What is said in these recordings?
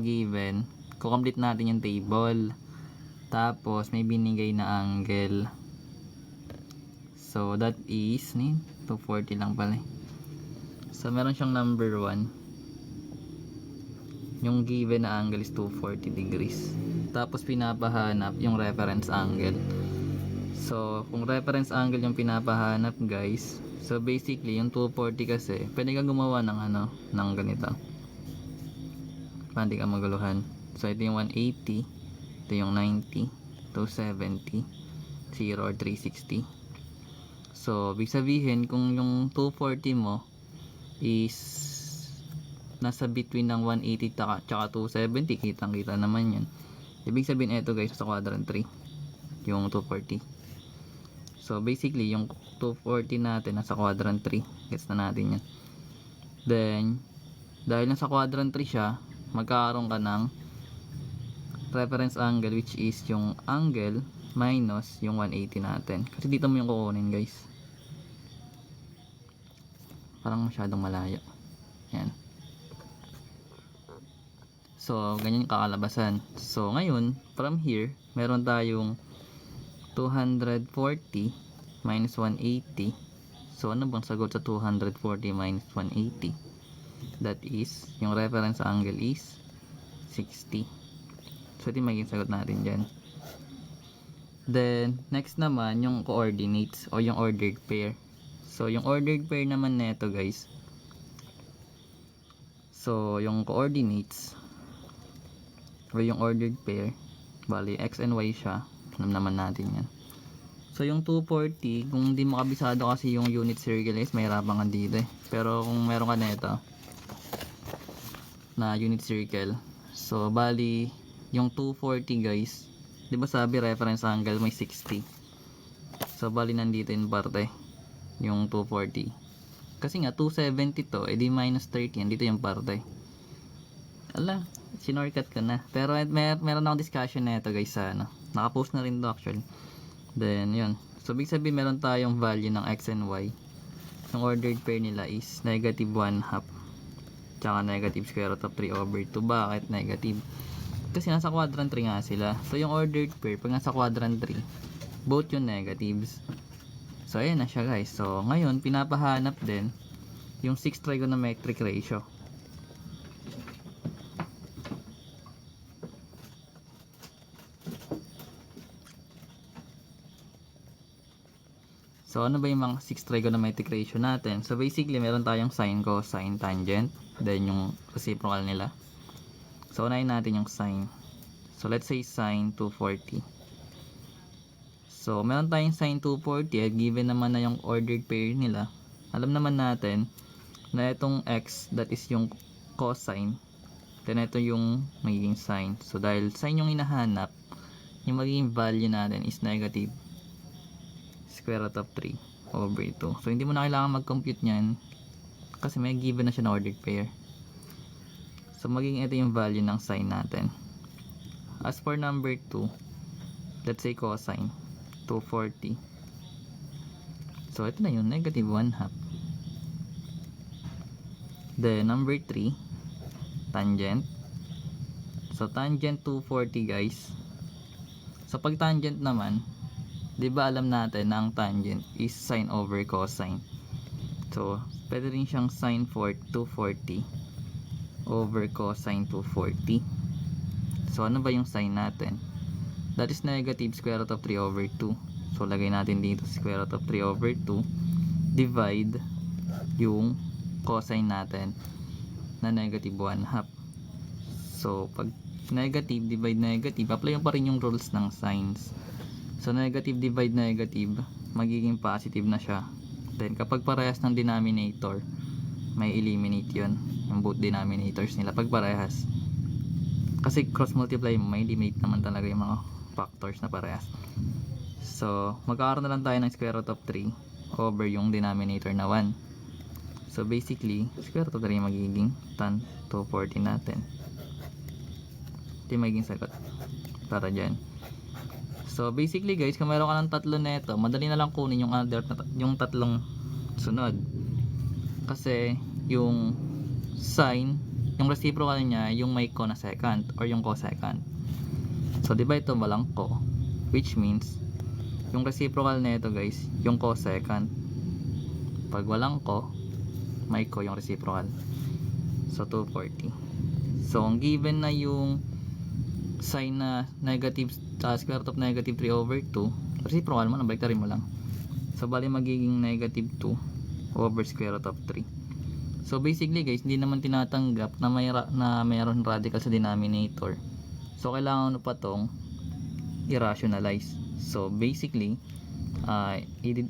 given, kukomplete natin yung table. Tapos may binigay na angle. So that is 240 lang pala. So meron siyang number 1. Yung given na angle is 240 degrees. Tapos pinapahanap yung reference angle. So kung reference angle yung pinapahanap guys, so basically yung 240 kasi pwede kang gumawa ng ng ganito. Hindi ka maguluhan. So ito yung 180, ito yung 90, 270, 0 or 360. So ibig sabihin kung yung 240 mo is nasa between ng 180 tsaka 270, kitang kita naman yan. Ibig sabihin ito guys sa quadrant 3 yung 240. So basically yung 240 natin nasa quadrant 3. Gets na natin yan. Then dahil nasa quadrant 3 siya, magkakaroon ka ng reference angle which is yung angle minus yung 180 natin. Kasi dito mo yung kukunin guys. Parang masyadong malayo. Yan. So ganyan yung kakalabasan. So ngayon from here meron tayong 240 minus 180. So ano bang sagot sa 240 minus 180? That is, yung reference angle is 60. So ito yung magiging sagot natin dyan. Then next naman yung coordinates o yung ordered pair. So yung ordered pair naman neto guys, so yung coordinates o yung ordered pair, bali x and y siya, alam naman natin yan. So yung 240, kung hindi mo kabisado kasi yung unit circle is mahirapan ka dito pero kung meron ka neto na unit circle, so bali yung 240 guys, di ba sabi reference angle may 60, so bali nandito yung parte yung 240 kasi nga 270 to, edi minus 30 dito yung parte. Ala, sinorkat ko na, pero meron akong discussion na ito guys sa nakapost na rin to actually. Then yun, so big sabihin meron tayong value ng x and y. Yung ordered pair nila is negative 1/2 tsaka negative square root of 3 over 2. Bakit negative? Kasi nasa quadrant 3 nga sila. So yung ordered pair pag nasa quadrant 3, both yung negatives. So ayan na siya guys. So ngayon pinapahanap din yung 6 trigonometric ratio. So ano ba yung mga 6 trigonometric ratio natin? So basically meron tayong sine, cosine, tangent, then yung reciprocal nila. So unahin natin yung sine. So let's say sine 240. So meron tayong sine 240 at given naman na yung ordered pair nila. Alam naman natin na itong x, that is yung cosine, then ito yung magiging sine. So dahil sine yung hinahanap, yung magiging value natin is negative square root of 3 over 2. So hindi mo na kailangan mag-compute nyan kasi may given na siya na ordered pair. So magiging ito yung value ng sine natin. As for number 2, let's say cosine 240. So ito na yun, negative 1/2. Then number 3, tangent. So tangent 240 guys. So pag tangent naman, di ba alam natin na ang tangent is sine over cosine. So pwede rin siyang sine 240 over cosine 240. So ano ba yung sine natin? That is negative square root of 3 over 2. So lagay natin dito square root of 3 over 2 divide yung cosine natin na negative 1/2. So pag negative divide negative, apply pa rin yung rules ng sines. So negative divide negative, magiging positive na siya. Then kapag parehas ng denominator, may eliminate yun, yung both denominators nila pag parehas. Kasi cross multiply mo, may eliminate naman talaga yung mga factors na parehas. So magkakaroon na lang tayo ng square root of 3 over yung denominator na 1. So basically, square root of 3 magiging tan 240 natin. Ito yung magiging sagot para dyan. So basically guys, kung meron ka ng tatlo neto, madali na lang kunin yung yung tatlong sunod. Kasi yung sine yung reciprocal niya, yung may ko na second or yung cosecant. So, di ba ito walang ko? Which means, yung reciprocal na ito guys, yung cosecant. Pag walang ko, may ko yung reciprocal. So, 240. So, ang given na yung sign na negative, square root of negative 3 over 2, reciprocal mo, nabaliktarin mo lang. So, bali magiging negative 2 over square root of 3. So, basically guys, hindi naman tinatanggap na mayroon radical sa denominator. So, kailangan pa tong i-rationalize. So, basically,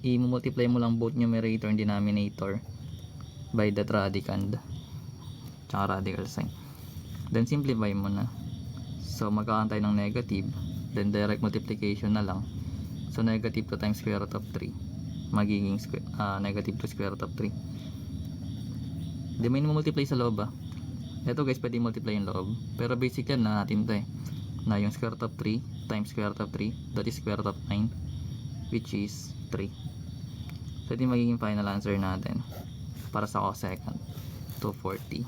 i-multiply mo lang both numerator and denominator by that radicand tsaka radical sign. Then, simplify mo na. So, magkakaroon tayo ng negative. Then, direct multiplication na lang. So, negative 2 times square root of 3. Magiging negative 2 square root of 3. Di may multiply sa loob Ito guys, pwede multiply yung loob. Pero basic yan na natin ito na yung square root of 3 times square root of 3, that is square root of 9, which is 3. So, ito yung magiging final answer natin para sa cosecant, 240.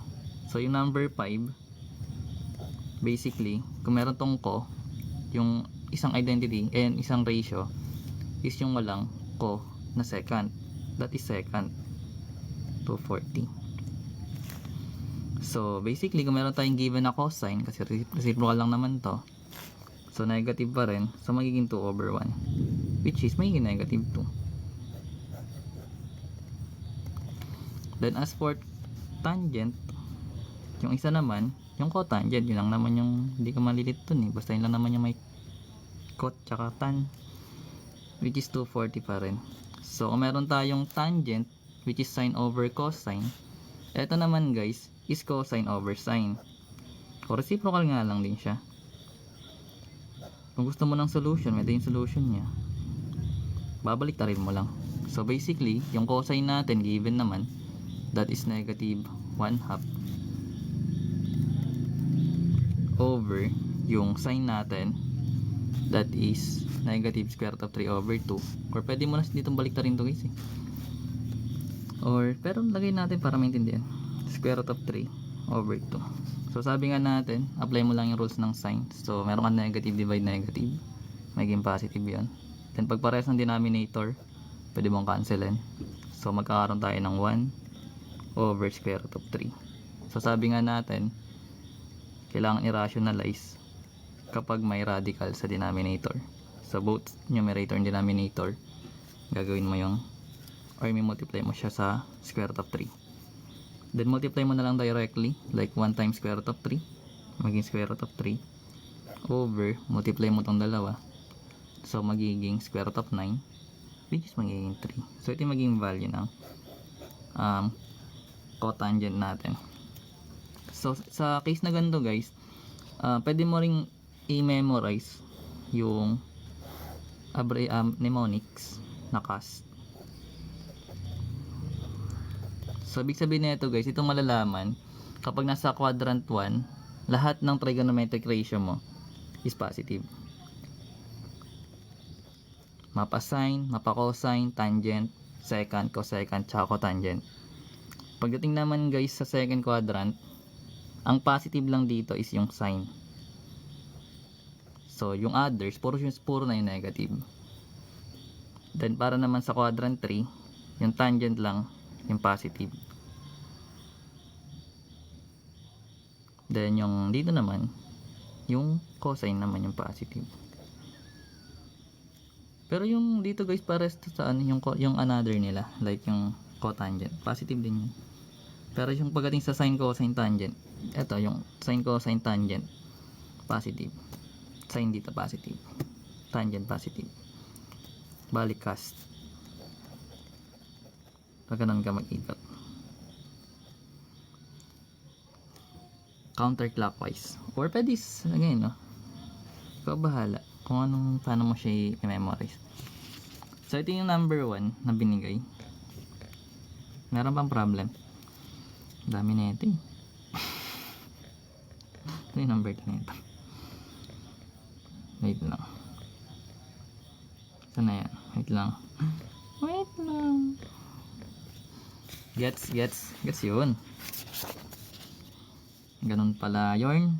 So, yung number 5, basically, kung meron tong ko, yung isang identity and isang ratio is yung walang ko na second, that is second, 240. So, basically, kung meron tayong given na cosine, kasi reciprocal lang naman to, so negative pa rin, so magiging 2 over 1, which is magiging negative 2. Then, as for tangent, yung isa naman, yung cotangent, yun lang naman yung, hindi ka malilit dun basta yun lang naman yung may cot tsaka tan, which is 240 pa rin. So, kung meron tayong tangent, which is sine over cosine, eto naman guys, is cosine over sine. O reciprocal nga lang din siya. Kung gusto mo ng solution, may yung solution niya. Babalik ta rin mo lang. So basically, yung cosine natin given naman, that is negative 1/2 over yung sine natin, that is negative square root of 3 over 2. Or pwede mo na dito balik ta rin to guys Or, pero lagay natin para maintindihan. Square root of 3 over 2. So, sabi nga natin, apply mo lang yung rules ng sign. So, meron ka negative divide negative. Magiging positive yun. Then, pag parehas ng denominator, pwede mong cancelin. So, magkakaroon tayo ng 1 over square root of 3. So, sabi nga natin, kailangan i-rationalize kapag may radical sa denominator. So, both numerator and denominator, gagawin mo yung or may multiply mo siya sa square root of 3. Then multiply mo na lang directly, like 1 times square root of 3, magiging square root of 3 over, multiply mo tong dalawa, so magiging square root of 9, which is magiging 3. So ito yung magiging value ng cotangent natin. So sa case na ganito guys, pwede mo ring i-memorize yung mnemonics na cast. So, ibig sabihin na ito guys, itong malalaman, kapag nasa quadrant 1, lahat ng trigonometric ratio mo is positive. Mapa sine, mapa cosine, tangent, secant, cosecant, tsaka cotangent. Pagdating naman guys sa second quadrant, ang positive lang dito is yung sine. So, yung others, puro na yung negative. Then, para naman sa quadrant 3, yung tangent lang, yung positive. Then yung dito naman, yung cosine naman yung positive. Pero yung dito guys, pares to sa yung another nila, like yung cotangent, positive din yun. Pero yung pagdating sa sine cosine tangent, eto yung sine cosine tangent, positive. Sine dito positive. Tangent positive. Balik cast. Pag ganun ka mag-ikot. Counterclockwise. Or pwede again, no? Ikaw bahala kung paano mo siya i-memorize. So, ito yung number 1 na binigay. Meron bang problem? Dami na ito Ito yung number 2 na ito. Wait lang. Saan na yan? Wait lang. Gets yun. Ganun pala yun.